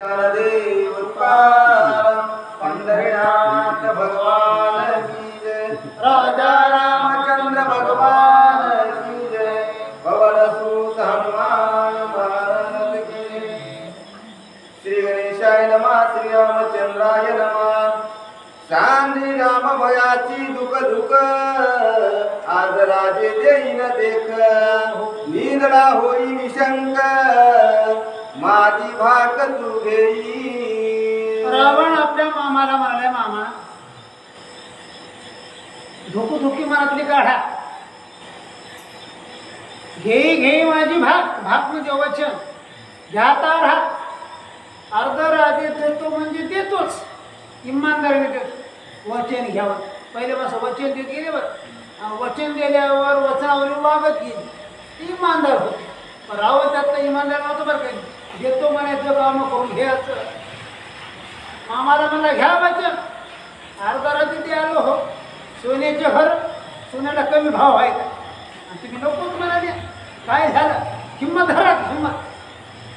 देव तुकाराम पंढरीनाथ भगवान की जय, राजा रामचंद्र भगवान की जय, पवन सुत हनुमान महाराज की जय। श्री गणेशाय नमः, श्री रामचंद्राय नमः। चांदी राम भयाची दुख दुख, आज राजे देईन देख, निंदला होई निशंक, माझी भाक तू घेई। रावण आपल्या मामाला म्हणाले, मामा धुकधुकी मनातली काढा, घेई घेई माझी भाक, भाक म्हणजे वचन, घ्याता राहा, अर्ध राजे देतो म्हणजे देतोच, इमानदारीने देतो, वचन घ्यावं. पहिले बस वचन देत गेले, बरं वचन दिल्यावर वचनावर वागत गेली, इमानदार होते. पण रावण त्यातलं इमानदार नव्हतं बरं काही, देतो म्हणायचं काम करून घ्यायचं. मामाला म्हणला घ्या वचन, अर्धा रात्री ते आलो हो, सोन्याचे घर, सोन्याला कमी भाव आहे का, आणि तुम्ही नकोच म्हणाले. काय झालं, किंमत धरा,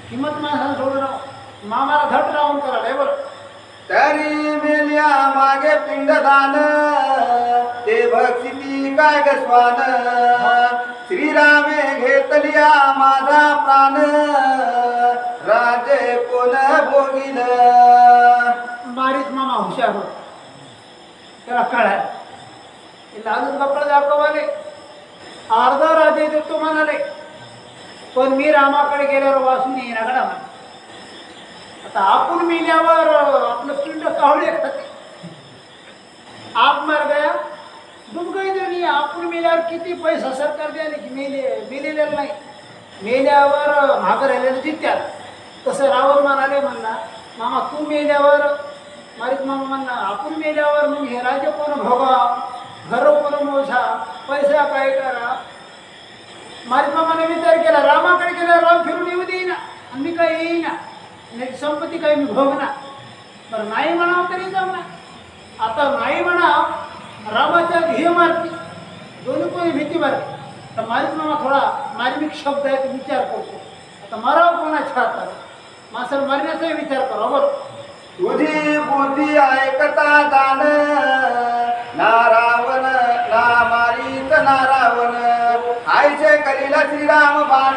किंमत माणसाला सोडून राहू. मामाला धट राहून करायला बरं. तरी मेल्या मागे पिंडदान, ते भक्ती काय गस्वान, श्रीरामे घेतलिया माझा प्राण, राजे कोण भोगिल. मारीच मामा हुशार होत, त्याला कळाय, लालूच बकळ दाखवाले, अर्धा राजे देतो म्हणाले, पण मी रामाकडे गेल्यावर वाचून येईना गडा म्हणे. आता आपण मेल्यावर आपलं पिंड कावळे खाते, आप मर गया डूब गई दुनिया. आपण मेल्यावर किती पैसा सरकार द्यायला की मेलेलं नाही, मेल्यावर मागं राहिलेलं जित्यात. तसं रावण म्हणाले, म्हणला मामा तू मेल्यावर, मारीत मामा म्हणला आपण मेल्यावर मग हे राज्य कोण भोगा, घर कोण मोजा, पैसा काय करा. मारीत मामाने विचार केला, रामाकडे गेला, राम फिरून येऊ देईना आणि मी काय येईना, नाही संपत्ती काही मी भोगना. पण नाही म्हणावं तरी जमणार. आता नाही म्हणाव, रामाच्या ध्येय मारती, दोन्ही कोणी भीती मारते. तर मारीत मामा थोडा मार्मिक शब्द आहे, विचार करतो, आता मारावं कोणाच्या हातात, माणसाला मारण्याचाही विचार करा. बरं तुझी बुद्धी ऐकता दान, ना रावण ना मारीत ना रावण, आईचे करीला श्रीराम बाण,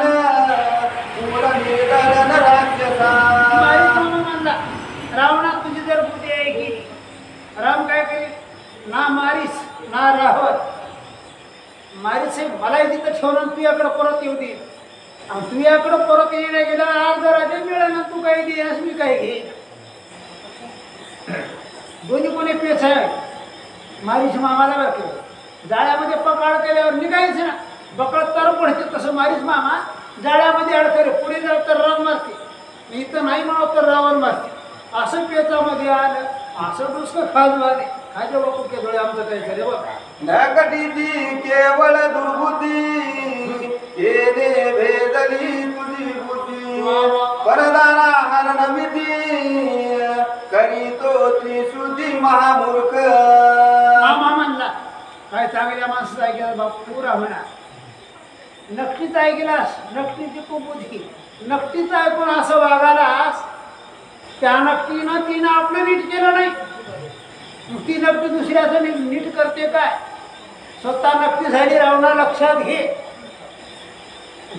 पूर्ण निर्दलन राक्षसा. मारीत मामा म्हणला, रावणा तुझी जर बुद्धी आहे की, राम काय करेल, ना मारीस ना रावण, मारीस मलाही तिथं ठेवून तू याकडे परत येऊ दे, आणि तू याकडे परत येण्या गेला अर्ध राजे मिळेल ना, तू काही दे मी काही घे. दोन्ही कोणी पेच आहे. मारीच मामाला बरं केलं, जाळ्यामध्ये पकड केल्यावर निघायचं ना, बकळ तर पडते, तसं मारीच मामा जाळ्यामध्ये अडकले, पुढे जाऊ तर राम मारते, इथं नाही म्हणावं तर रावण मारते. असं पेचामध्ये आलं, असं डुसकं खाजवाले, खाजे बापू के डोळे आमचं काही करे बघ. नकटीची केवळ दुर्बुद्धी, येणे भेदली तुझी बुद्धी, परदारा हरण विधी, करीतो त्रिशुद्धी महामूर्ख. मामा म्हणला, काय चांगल्या माणसाचा ऐकला बापू पुरा म्हणा, नक्कीच ऐकलास, नक्कीची खूप बुद्धी, नक्कीच ऐकून असं वागालास, त्या नक्कीनं तिनं आपलं नीट केलं नाही, मग ती नक्की दुसऱ्याचं नीट करते काय. स्वतः नक्की झाली रावणा, लक्षात घे.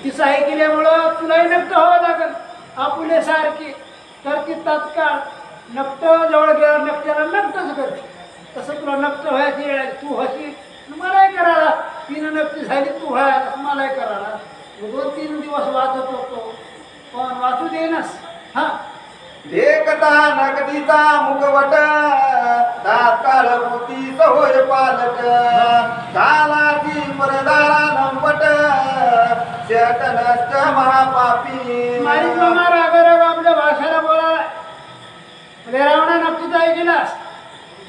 तिचं ऐकल्यामुळं तुलाही नक्ट व्हावं लागेल, आपुले सारखी तर ती तात्काळ नक्ट जवळ गेल्यावर नक्ट्याला नक्टच करते. तसं तुला नक्ट व्हायची वेळ आली, तू हशी मलाही करायला, तिनं नक्की झाली तू व्हायला मलाही करायला. 2-3 दिवस वाचत होतो, पण वाचू देनस. हा देखता नकटीचा मुखवट, तात्काळ बुद्धीच होय पालट, कालाची परदारा नंपट, शट नष्ट महापापी. मारीच मामा राग आपल्या भाषेला बोलायला, रावणा नक्कीच ऐकलास,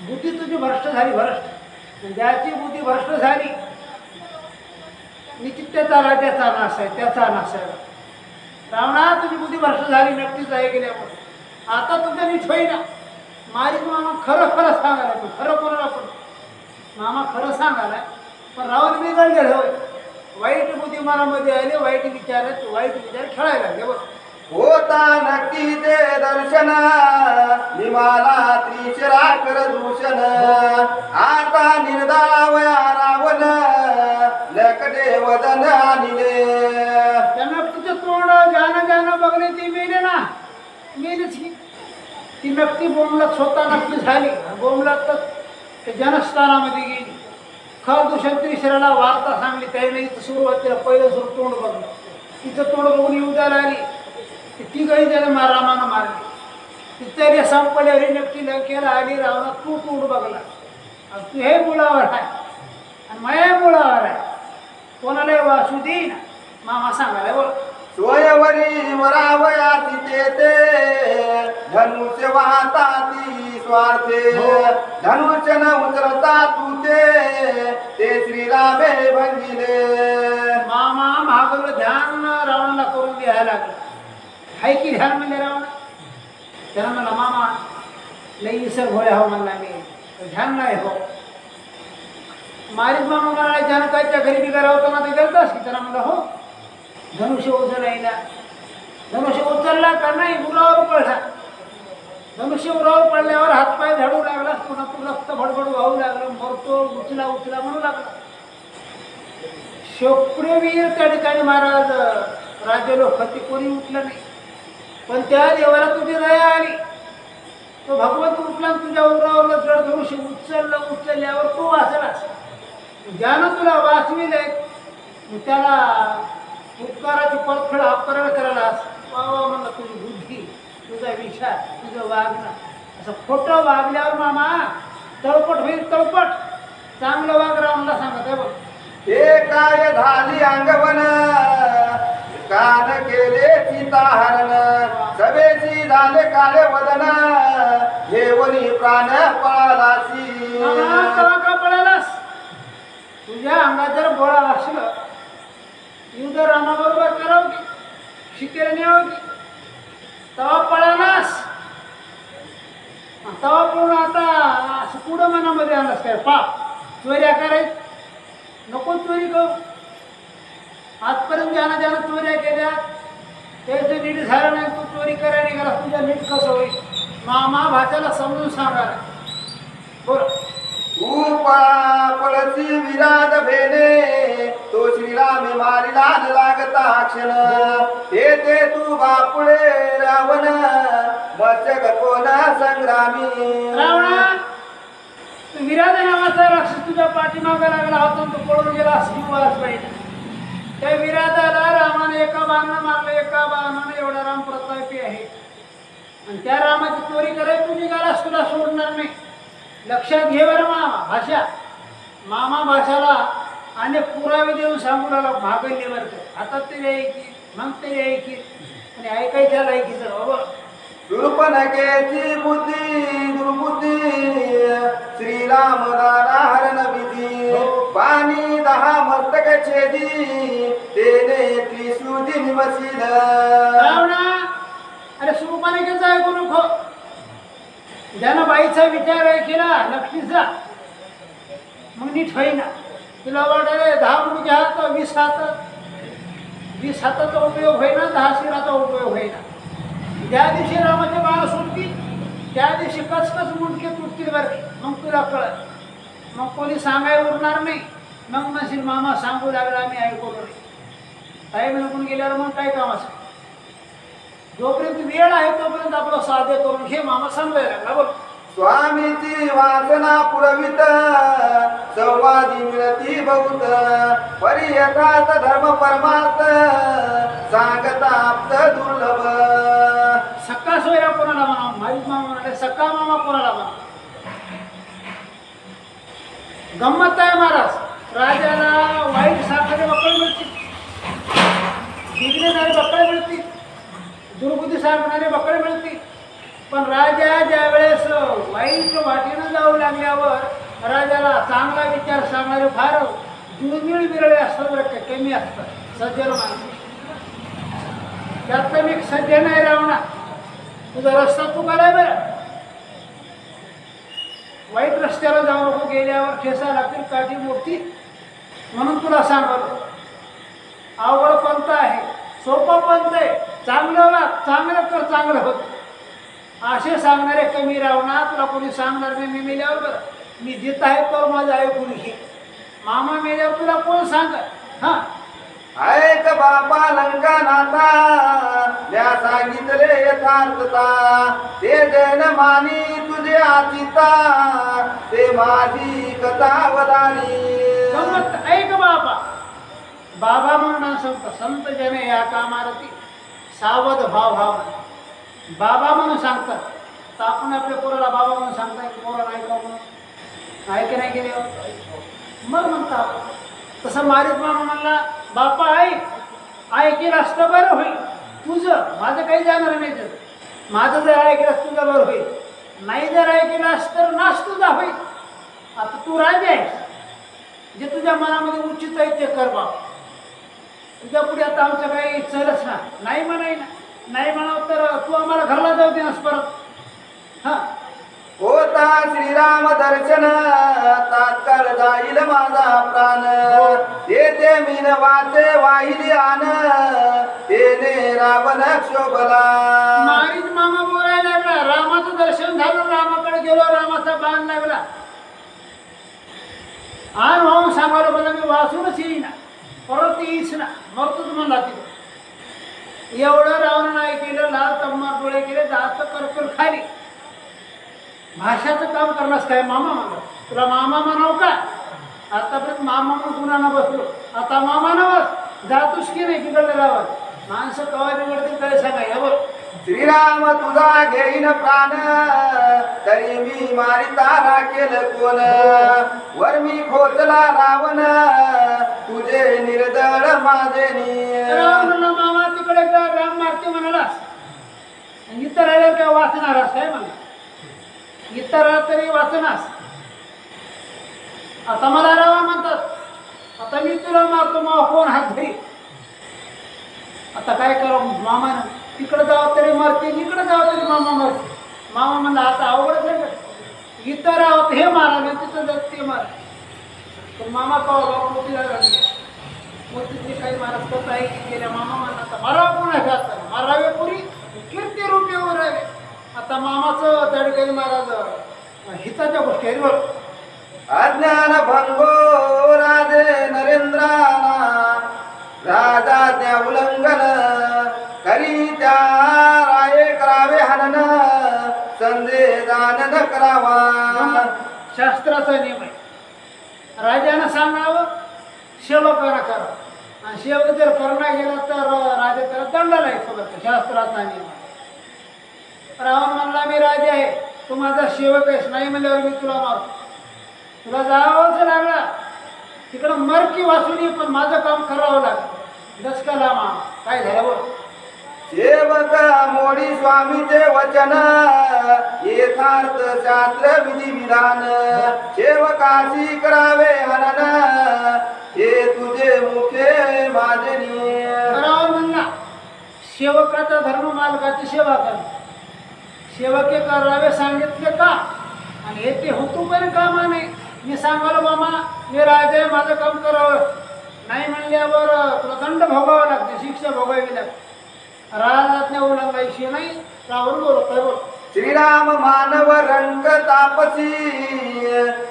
बुद्धी तुझी भ्रष्ट झाली, भ्रष्ट. ज्याची बुद्धी भ्रष्ट झाली, निश्चित्याचा राज्याचा नाश आहे, त्याचा नाश आहे. रावणा तुझी बुद्धी भ्रष्ट झाली, नक्कीच ऐकल्यामुळे आता तुझं नीट होईना. मारीच मामा खरं खरं सांगायला, पण खरं कोणाला पण मामा खरं सांगायला, पण रावण बिघडलेलं होय, वाईट बुद्धी मनामध्ये आले, वाईट विचार आहेत, वाईट विचार खेळायला लागले. बघ होता नक्की ते दर्शन निमाला त्रिशिरा कर दूषण आता निर्दावया रावण लकटे वदन आणले त्यांना तिचं तोंड जाणं जाणं बघले ती मेले ना मेलीच की ती नक्की बोंबलत स्वतः नक्की झाली बोंबलत तर ते जनस्थानामध्ये गेली खर दूषण त्रिशिराला वार्ता सांगली त्याने इथं सुरुवातीला पहिलं सुरू तोंड बघलं तिचं तोंड बघून युद्धाला आली ती गळी त्याने रामानं मारली तिथे संपल्यावर नक्की लंकेला आली रावणा तू तोंड बघला आणि तू हे मुळावर आहे आणि माया मुळावर आहे कोणाला वासू देईन मामा सांगायला बोल स्वयंवरी वरावया तिथे ते धनुष्य वाहता ती स्वार्थे धनुष्य न उतरता तू ते श्रीरामे भंगिले मामा महागवलं ध्यान रावणाला करून द्यायला लागलं हाय की ध्यान म्हणले रावण त्याला म्हणला मामा लई इसर भोळे हो म्हणला मी ध्यान नाही हो मारीच मामा म्हणाला जनकाच्या घरी बिगार होताना ते गेलतास की त्याला म्हणलं हो धनुष्य उचलायला धनुष्य उचलला का नाही उरावर पडला धनुष्य उरावर पडल्यावर हातपाय झाडू लागला पुन्हा तू रक्त भडभड वाहू लागलं मरतो उचला उचला म्हणू लागला शोकप्रियवीर त्या ठिकाणी महाराज राज्य लोक ते कोणी उठलं नाही पण त्या देवाला तुझी दया आली तो भगवंत उठला तुझ्या उरावरला जड धनुष्य उचलल्यावर तू वाचलास ज्यानं तुला वाचविले त्याला उपकाराची परतफेड अपकरण करायलास वा म्हणलं तुझी बुद्धी तुझा विचार तुझं वागणं असं खोटं वागल्यावर मामा तळपट होईल तळपट चांगलं वाग रावणला सांगत आहे बघ हे काय झाली अंगवन कान केले सीताहरण सभेची झाले काले वदन हे वनी प्राण पळालासी मामा का पळालास तुझ्या अंगात जर बोळा असलं युद्ध रामाबरोबर करावं की शिकेला न्यावं की तवा पळालास तवा पळून आता असं पुढं मनामध्ये आलास काय पाप चोऱ्या करायचं नको चोरी करू आजपर्यंत ज्यानं चोऱ्या केल्या त्याचं नीट झालं नाही तू चोरी करायला गेला तुझ्या नीट कसं होईल मामा भाषेला समजून सांगा बोल पळसी विराज भेने तो श्रीराम मारिला न लागता क्षण ते तू बापुळे रावण मस्तक कोण संग्रामी रावणा तू विराज नावाचा राक्षस तुझ्या पाठीमागा लागला होता तो पळून गेला शिवास पाहिजे त्या विराजाला रामाने एका बाणानं मारलं एका बाणानं एवढा राम प्रतापी आहे आणि त्या रामाची चोरी करायला तू निघालास तुला सोडणार नाही लक्षात घे बरं मामा भाषाला अनेक पुरावे देऊन सांगू लागला भागल्य बरं आता ते यायची मग ते यायची आणि ऐकायच्या लायकीचं बाबा शूर्पणखेची बुद्धी दुर्बुद्धी श्रीराम हरण विधी पाणी 10 मस्तक छेदी तेने त्रिशूदी निवसिल रावणा अरे शूर्पणखेचा ऐकू नको ज्यानं बाईचा विचार केला लक्ष्मीचा मग नीट होईना तुला वाटायला 10 मुलगे हात 20 हात 20 हाताचा उपयोग होईना 10 शिराचा उपयोग होईना ज्या दिवशी रामाचे बाण सुटतील त्या दिवशी कचकच मुंडके तुटतील बरं मग तुला कळत मग कोणी सांगाय उरणार नाही मग म्हणशील मामा सांगू लागला मी ऐकू नाही टाईम निघून गेल्यावर मग काय काम असं जोपर्यंत वेळ आहे तोपर्यंत आपलं साध्य करून घे मामा सांगायला लागला बोल स्वामीची वासना पुरवित संवादी मिळती बहुत परी यथार्थ धर्म परमार्थ सांगता आप्त दुर्लभ सक्का सोयरा कोणाला म्हणा मारीच मामा म्हणाले सक्का मामा कोणाला म्हणा गंमत आहे महाराज राजाला वाईट साखरे बक्कळ मिळतील बिघडणारे बक्कळ मिळतील दुर्बुद्धी सांगणारे बक्कळ मिळतील पण राजा ज्या वेळेस वाईट वाटेनं जाऊ लागल्यावर राजाला चांगला विचार सांगणारे फार दुर्मिळ विरळे असतात बरं का कमी असतात सज्जन माणसं त्यात मी सज्जन आहे रावणा तुझा रस्ता चुकालाय बरं वाईट रस्त्याला जाऊ नको गेल्यावर ठेसा लागतील काठी मोडती म्हणून तुला सांगतो अवघड पंथ आहे सोपं पंथ आहे. चांगलं वाग, चांगलं कर, चांगलं होत. असे सांगणारे कमी राहू ना. तुला कोणी सांगणार नाही. मी मेल्यावर बरं, मी जिथं आहे तर माझं ऐकून घे. मामा मेल्यावर तुला कोण सांग? हा, ऐक बापा लंकनाथा, या सांगितले यथार्थता. ते जैन मानी तुझे आचिता, ते माझी कथा वदानी. गंमत ऐक बाबा. बाबा म्हणून संत, संत जने या कामारती सावध भाव भाव. बाबा म्हणून सांगतात. तर आपण आपल्या पोराला बाबा म्हणून सांगताय, पोराला ऐका म्हणून ऐक नाही गेले मग म्हणतात. तसं मारीत मामा म्हणला, बापा ऐकेल असतं बरं होईल तुझं, माझं काही जाणार नाही. तर माझं जर ऐकलंस तुझं बरं होईल, नाही जर ऐकलंस तर नाश तुझा होईल. आता तू राजा आहेस, जे तुझ्या मनामध्ये उचित आहे ते कर बाप. तुझ्या पुढे आता आमचं काही चलच ना. नाही म्हणाय ना, नाही म्हणावं तर तू आम्हाला घरला जाऊ देनास परत. हां, होता श्रीराम दर्शन, तात्काळ जाईल माझा प्राण. येते मीन वाचे वाहिली आन, तेने रावण क्षोभला. मारीच मामा बोलायला लागला. रामाचं दर्शन झालं, रामाकडे गेलो, रामाचा बाण लागला. आण भाऊ सांगायला मला मी वाचूनच येईना, परत येईच ना, मरतोच म्हणला तिथं. एवढं रावण नाही केलं, लाल तम्मार डोळे केले, दात करकर खाली. भाषाचं काम करणारच काय मामा म्हणलं. तुला मामा म्हणाव का? आतापर्यंत मामा म्हणून कुणाला बसलो, आता मामा नवस जातोस की नाही तिकडे रावण. माणसं कवा बिघडतील काय सांगा. यावर श्रीराम तुझा घेईन प्राण, तरी मी मारिता राखेल कोण. वर मी खोचला रावण, तुझे निर्दळ माझे रावण म्हणला, मामा तिकडे राम मारते म्हणालास, इतर आल्यावर काय वाचणारच काय म्हणा. इतर तरी वाचनास. आता मला रावण म्हणतात, आता मी तुला मारतो, मग कोण हात धरी. आता काय करावं मामानं, तिकडं जावं तरी मारते, इकडं जावं तरी मामा मारते. मामा म्हणला आता अवघडच आहे का, इतर आहोत हे मारा, तिथं जात ते मारा. पण मामा कवा मोतीला लागले, मोतीचे काही महाराज कथा आहे की गेल्या. मामा म्हणला आता मारावं कोण आहे, आता मारावे पुरी कीर्ती रूपी वर आहे. आता मामाचं तडकरी महाराज हिताच्या गोष्टी आहेत बघ. अज्ञान भंगो राजे नरेंद्राना, राजाज्ञा उल्लंघन करी त्या राये करावे हनन, संदेह दान न करावा. शास्त्राचा नियम आहे. राजानं सांगावं, सेवकानं करावं. आणि सेवक जर करणं गेला तर राजा त्याला दंडाला यायचं बरं. शास्त्राचा नियम आहे. रावण म्हणला मी राजा आहे, तू माझा सेवक आहेस, नाही म्हणल्यावर मी तुला मारतो. तुला जावंच लागला तिकडं मर की वाचून, पण माझं काम करावं लागलं. दसकाला मा काय झालं बोल. सेवक मोडी स्वामीचे वचन, यथार्थ शास्त्र विधी विधान. सेवकाशी करावे हनन, हे तुझे मुखे माझे नियम. रावण म्हणला सेवकाचा धर्म मालकाची सेवा करणं. सेवके करावे सांगितले का, आणि येते होतो पण कामा नाही. मी सांगालो मामा मी राजा आहे, माझं काम करावं, नाही म्हणल्यावर तुला दंड भोगावा लागते, शिक्षा भोगावी लागते. राजाज्ञा उल्लंघायची नाही. रावण बोलत आहे बोल. श्रीराम मानव रंग तापसी,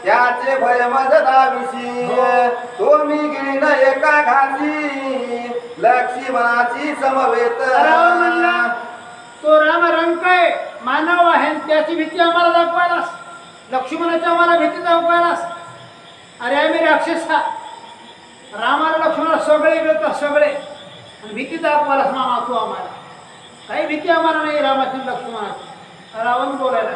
याचे भय मज दाविसी. तो मी गिळीन एका घासी, लक्ष्मणाची समवेत. रावण म्हणला तो राम रंग आहे, मानव आहे, त्याची भीती आम्हाला दाखवायलास, लक्ष्मणाची आम्हाला भीती दाखवायलास. अरे आम्ही राक्षस हा, रामाला लक्ष्मणाला सगळे मिळतात सगळे, आणि भीती दाखवायलास मामा तू आम्हाला. काही भीती आम्हाला नाही रामाची लक्ष्मणाची. रावण बोलायला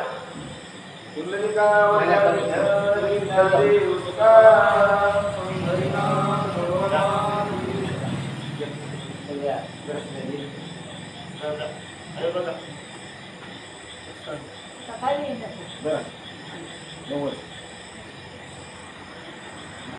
बरं